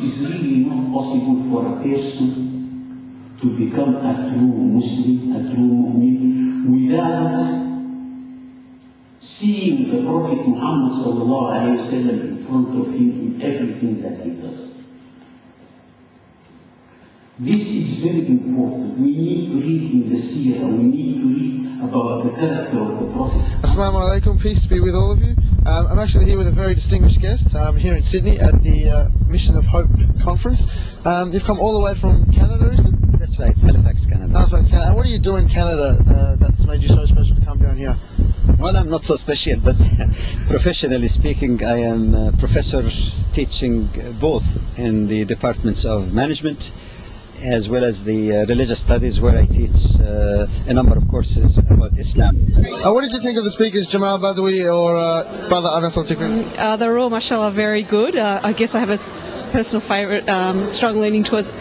is really not possible for a person to become a true Muslim, a true mu'min, without seeing the Prophet Muhammad sallallahu alayhi wa sallam in front of him in everything that he does. This is very important. We need to read in the seerah, we need to read about the character of the Prophet. Assalamu alaikum, peace be with all of you. I'm actually here with a very distinguished guest here in Sydney at the Mission of Hope conference. You've come all the way from Canada, is it? That's right, Halifax, Canada. Halifax, Canada. And what do you do in Canada that's made you so special to come down here? Well, I'm not so special, but professionally speaking, I am a professor teaching both in the departments of management as well as the religious studies, where I teach a number of courses about Islam. What did you think of the speakers, Jamal, Badawi or Brother Anas Al-Tikriti? They're all, mashallah, very good. I guess I have a personal favourite, strong leaning towards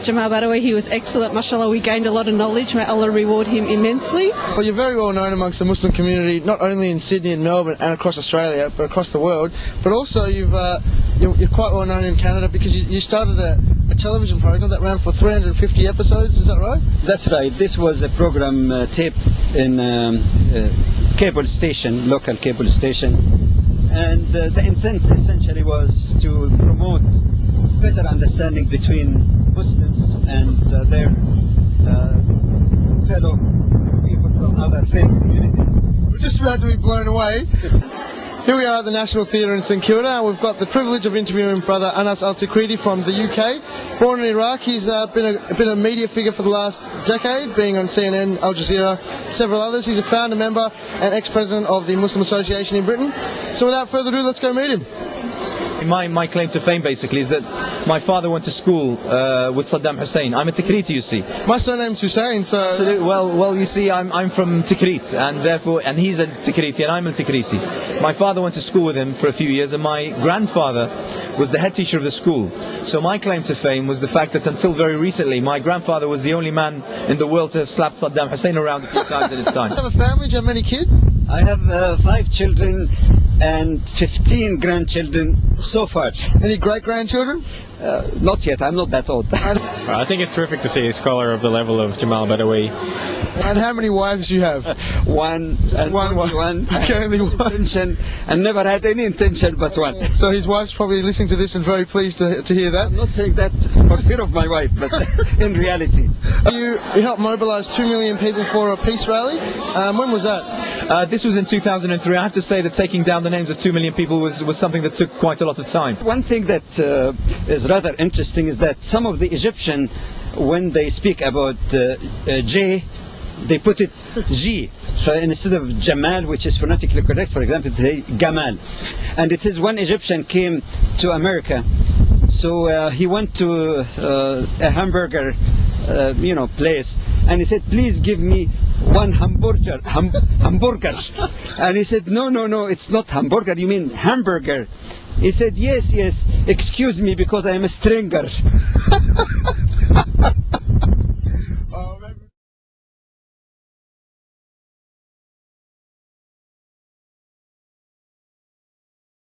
Jamal Badawi. He was excellent, mashallah. We gained a lot of knowledge. May Allah reward him immensely. Well, you're very well known amongst the Muslim community, not only in Sydney and Melbourne and across Australia, but across the world. But also you're quite well known in Canada because you started a television program that ran for 350 episodes, is that right? That's right. This was a program taped in cable station, local cable station, and the intent essentially was to promote better understanding between Muslims and their fellow people from other faith communities. We're just about to be blown away. Here we are at the National Theatre in St Kilda, and we've got the privilege of interviewing Brother Anas Al-Tikriti from the UK. Born in Iraq, he's been a media figure for the last decade, being on CNN, Al Jazeera, several others. He's a founder member and ex-president of the Muslim Association in Britain. So without further ado, let's go meet him. My claim to fame basically is that my father went to school with Saddam Hussein. I'm a Tikriti, you see. My surname's Hussein, so... Absolutely. Well, you see, I'm from Tikrit, and he's a Tikriti, and I'm a Tikriti. My father went to school with him for a few years, and my grandfather was the head teacher of the school. So my claim to fame was the fact that until very recently, my grandfather was the only man in the world to have slapped Saddam Hussein around a few times at his time. Do you have a family? Do you have many kids? I have 5 children and 15 grandchildren so far. Any great-grandchildren? Not yet, I'm not that old. I think it's terrific to see a scholar of the level of Jamal Badawi. And how many wives do you have? One. Okay, only one. Intention, and never had any intention but one. So his wife's probably listening to this and very pleased to hear that. I'm not saying that for fear of my wife, but in reality. You helped mobilise 2 million people for a peace rally. When was that? This was in 2003. I have to say that taking down the names of 2 million people was something that took quite a lot of time. One thing that is rather interesting is that some of the Egyptian, when they speak about J, they put it G. So instead of Jamal, which is phonetically correct, for example, they Gamal. And it is one Egyptian came to America. So he went to a hamburger place, and he said, please give me one hamburger. And he said, no, it's not hamburger, you mean hamburger. He said, yes, excuse me, because I am a stringer.